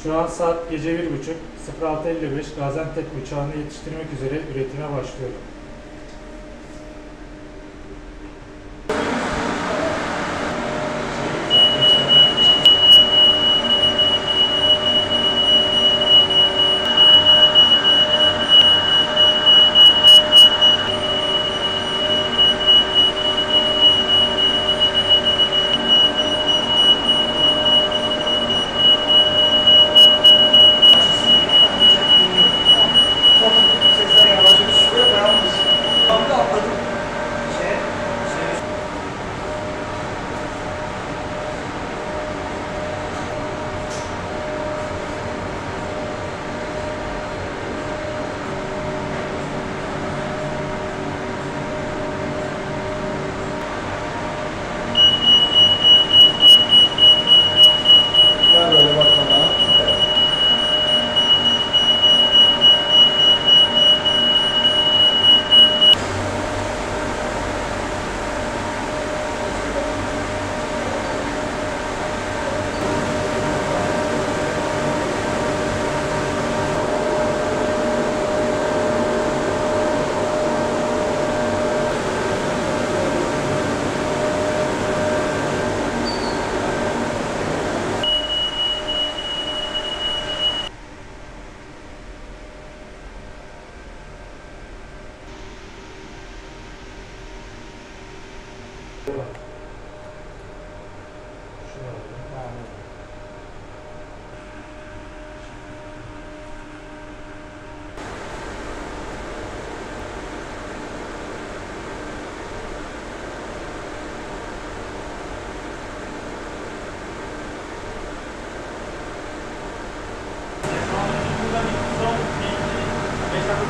Şu an saat gece 1.30, 06.55. Gaziantep uçağını yetiştirmek üzere üretime başlıyorum.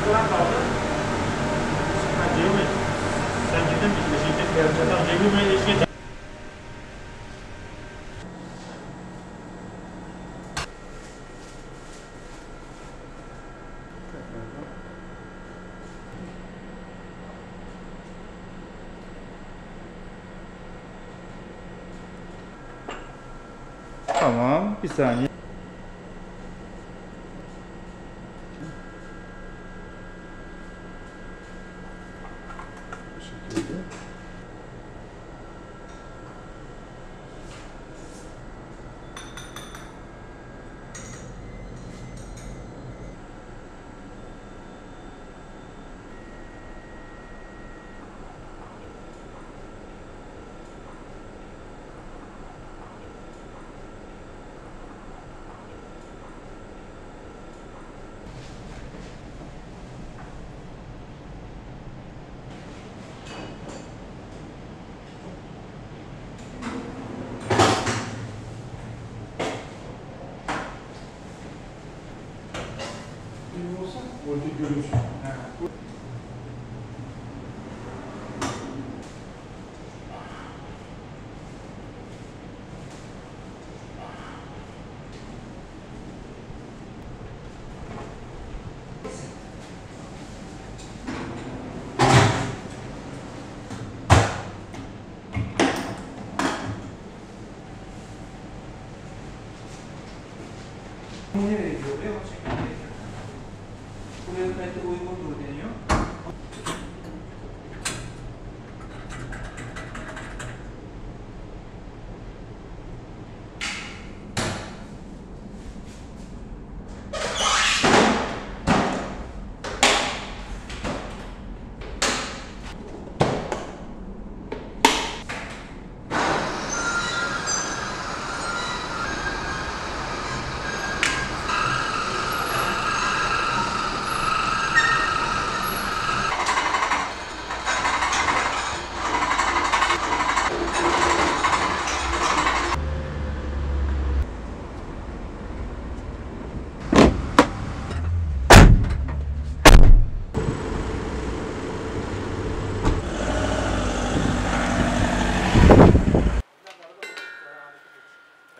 Falan kaldı. Cemil, sen gidin bir şirket yarışacağım. Cemil Bey'le eşlik. Tamam, bir saniye. Orada görüş. Nereye gidiyor? Buraya mı çekmem gerekiyor? Buraya hükümette uygundur deniyor.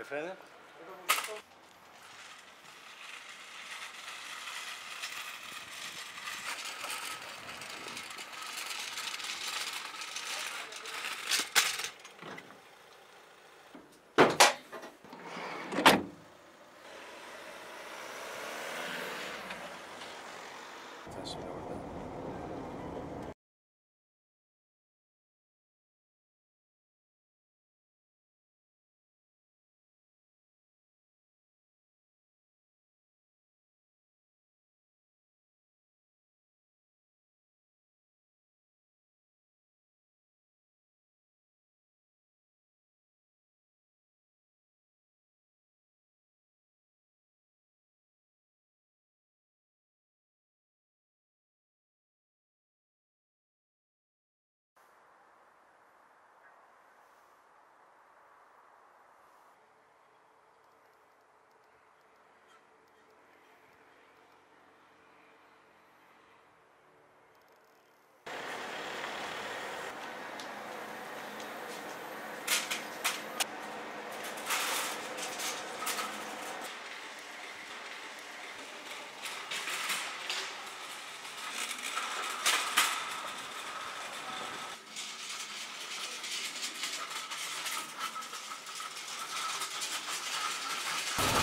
Efendim? şimdi orada.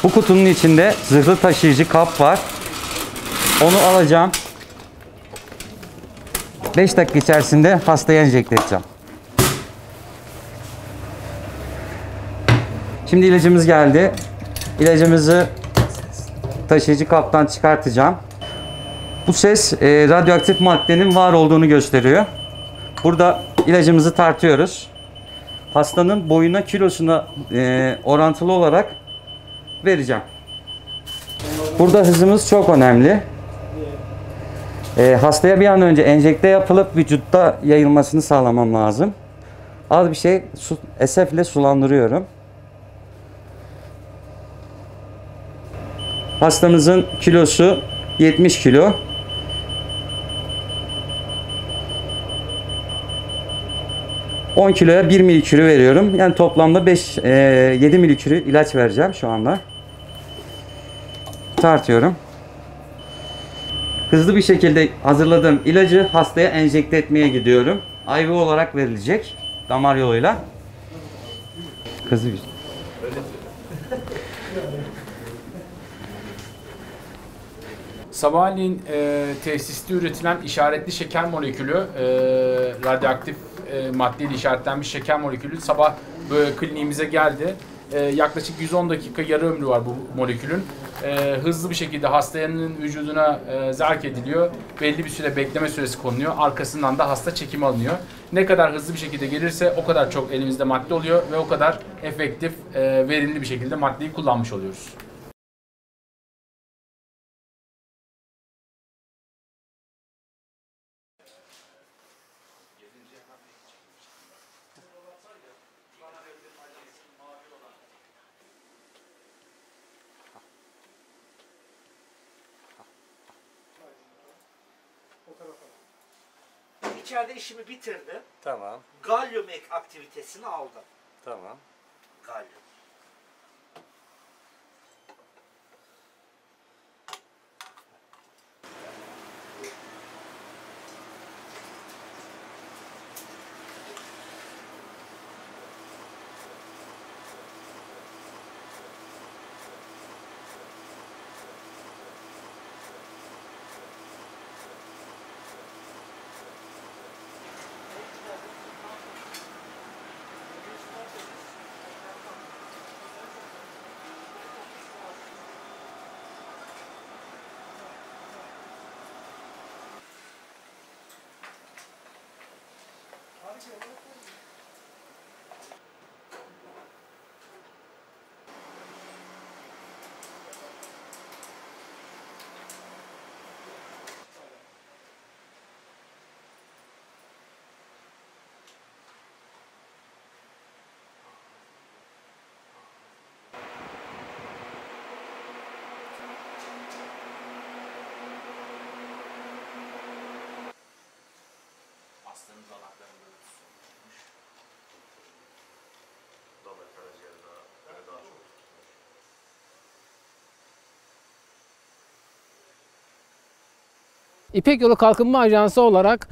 Bu kutunun içinde zırhlı taşıyıcı kap var. Onu alacağım. 5 dakika içerisinde hastaya enjekte edeceğim. Şimdi ilacımız geldi. İlacımızı taşıyıcı kaptan çıkartacağım. Bu ses radyoaktif maddenin var olduğunu gösteriyor. Burada ilacımızı tartıyoruz. Hastanın boyuna, kilosuna orantılı olarak vereceğim. Burada hızımız çok önemli. Hastaya bir an önce enjekte yapılıp vücutta yayılmasını sağlamam lazım. Az bir şey SF ile sulandırıyorum. Hastamızın kilosu 70 kilo. ...10 kiloya 1 milikürü veriyorum. Yani toplamda 7 milikürü ilaç vereceğim şu anda. Tartıyorum. Hızlı bir şekilde hazırladığım ilacı hastaya enjekte etmeye gidiyorum. IV olarak verilecek. Damar yoluyla. Hızlı bir... Sabahleyin tesiste üretilen işaretli şeker molekülü, radyoaktif maddeyle işaretlenmiş şeker molekülü sabah kliniğimize geldi. Yaklaşık 110 dakika yarı ömrü var bu molekülün. Hızlı bir şekilde hastanın vücuduna zerk ediliyor. Belli bir süre bekleme süresi konuluyor. Arkasından da hasta çekimi alınıyor. Ne kadar hızlı bir şekilde gelirse o kadar çok elimizde madde oluyor ve o kadar efektif, verimli bir şekilde maddeyi kullanmış oluyoruz. İçeride işimi bitirdim. Tamam, Galyum ek aktivitesini aldım. tamam. Galyum. Hastanın dalaklarını görüyoruz. İpek Yolu Kalkınma Ajansı olarak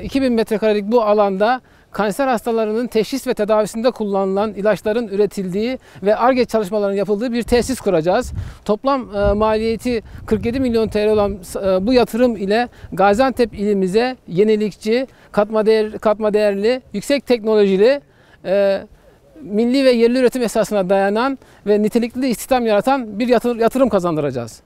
2000 metrekarelik bu alanda kanser hastalarının teşhis ve tedavisinde kullanılan ilaçların üretildiği ve Ar-Ge çalışmalarının yapıldığı bir tesis kuracağız. Toplam maliyeti 47 milyon TL olan bu yatırım ile Gaziantep ilimize yenilikçi, katma değerli, yüksek teknolojili, milli ve yerli üretim esasına dayanan ve nitelikli istihdam yaratan bir yatırım kazandıracağız.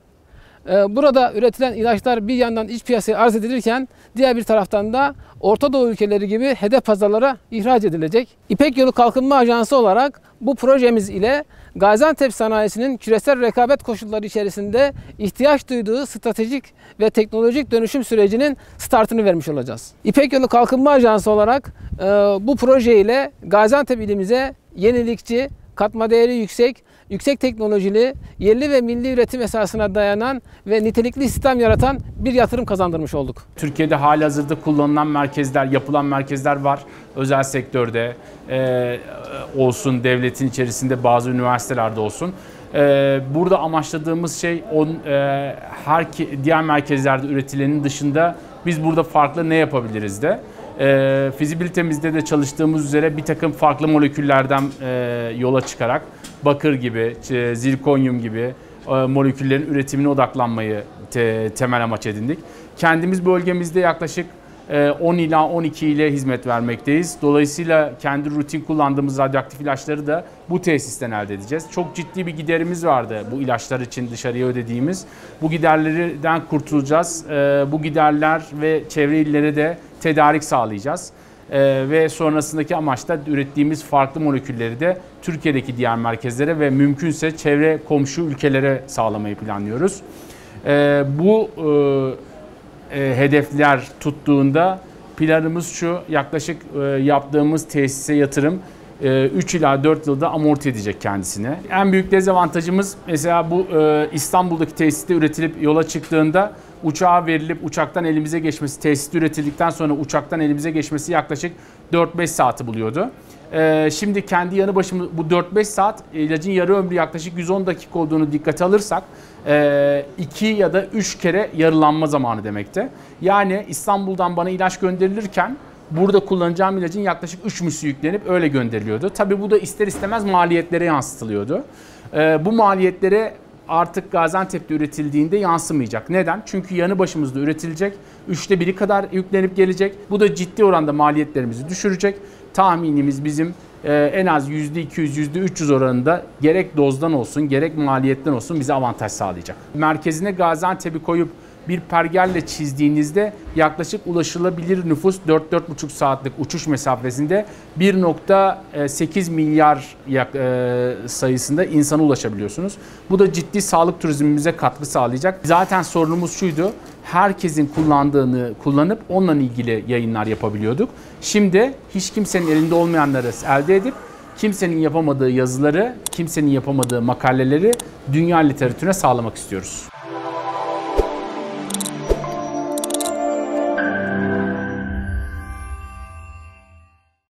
Burada üretilen ilaçlar bir yandan iç piyasaya arz edilirken diğer bir taraftan da Orta Doğu ülkeleri gibi hedef pazarlara ihraç edilecek. İpek Yolu Kalkınma Ajansı olarak bu projemiz ile Gaziantep sanayisinin küresel rekabet koşulları içerisinde ihtiyaç duyduğu stratejik ve teknolojik dönüşüm sürecinin startını vermiş olacağız. İpek Yolu Kalkınma Ajansı olarak bu proje ile Gaziantep ilimize yenilikçi, katma değeri yüksek teknolojili, yerli ve milli üretim esasına dayanan ve nitelikli istihdam yaratan bir yatırım kazandırmış olduk. Türkiye'de halihazırda kullanılan merkezler, yapılan merkezler var. Özel sektörde olsun, devletin içerisinde bazı üniversitelerde olsun. Burada amaçladığımız şey diğer merkezlerde üretilenin dışında biz burada farklı ne yapabiliriz de. Fizibilitemizde de çalıştığımız üzere bir takım farklı moleküllerden yola çıkarak bakır gibi, zirkonyum gibi moleküllerin üretimine odaklanmayı temel amaç edindik. Kendimiz bölgemizde yaklaşık 10 ila 12 ile hizmet vermekteyiz. Dolayısıyla kendi rutin kullandığımız radyoaktif ilaçları da bu tesisten elde edeceğiz. Çok ciddi bir giderimiz vardı bu ilaçlar için dışarıya ödediğimiz. Bu giderlerden kurtulacağız. Bu giderler ve çevre illere de tedarik sağlayacağız. Ve sonrasındaki amaçta ürettiğimiz farklı molekülleri de Türkiye'deki diğer merkezlere ve mümkünse çevre komşu ülkelere sağlamayı planlıyoruz. Bu hedefler tuttuğunda planımız şu: yaklaşık yaptığımız tesise yatırım 3 ila 4 yılda amorti edecek kendisine. En büyük dezavantajımız mesela bu İstanbul'daki tesiste üretilip yola çıktığında uçağa verilip uçaktan elimize geçmesi, tesiste üretildikten sonra uçaktan elimize geçmesi yaklaşık 4-5 saati buluyordu. Şimdi kendi yanı başımız bu 4-5 saat ilacın yarı ömrü yaklaşık 110 dakika olduğunu dikkate alırsak 2 ya da 3 kere yarılanma zamanı demekte. Yani İstanbul'dan bana ilaç gönderilirken burada kullanacağım ilacın yaklaşık 3 misli yüklenip öyle gönderiliyordu. Tabii bu da ister istemez maliyetlere yansıtılıyordu. Bu maliyetlere artık Gaziantep'te üretildiğinde yansımayacak. Neden? Çünkü yanı başımızda üretilecek. 3'te 1'i kadar yüklenip gelecek. Bu da ciddi oranda maliyetlerimizi düşürecek. Tahminimiz bizim en az %200, %300 oranında gerek dozdan olsun gerek maliyetten olsun bize avantaj sağlayacak. Merkezine Gaziantep'i koyup bir pergelle çizdiğinizde yaklaşık ulaşılabilir nüfus 4-4,5 saatlik uçuş mesafesinde 1,8 milyar sayısında insana ulaşabiliyorsunuz. Bu da ciddi sağlık turizmimize katkı sağlayacak. Zaten sorunumuz şuydu: herkesin kullandığını kullanıp onunla ilgili yayınlar yapabiliyorduk. Şimdi hiç kimsenin elinde olmayanları elde edip kimsenin yapamadığı yazıları, kimsenin yapamadığı makaleleri dünya literatürüne sağlamak istiyoruz.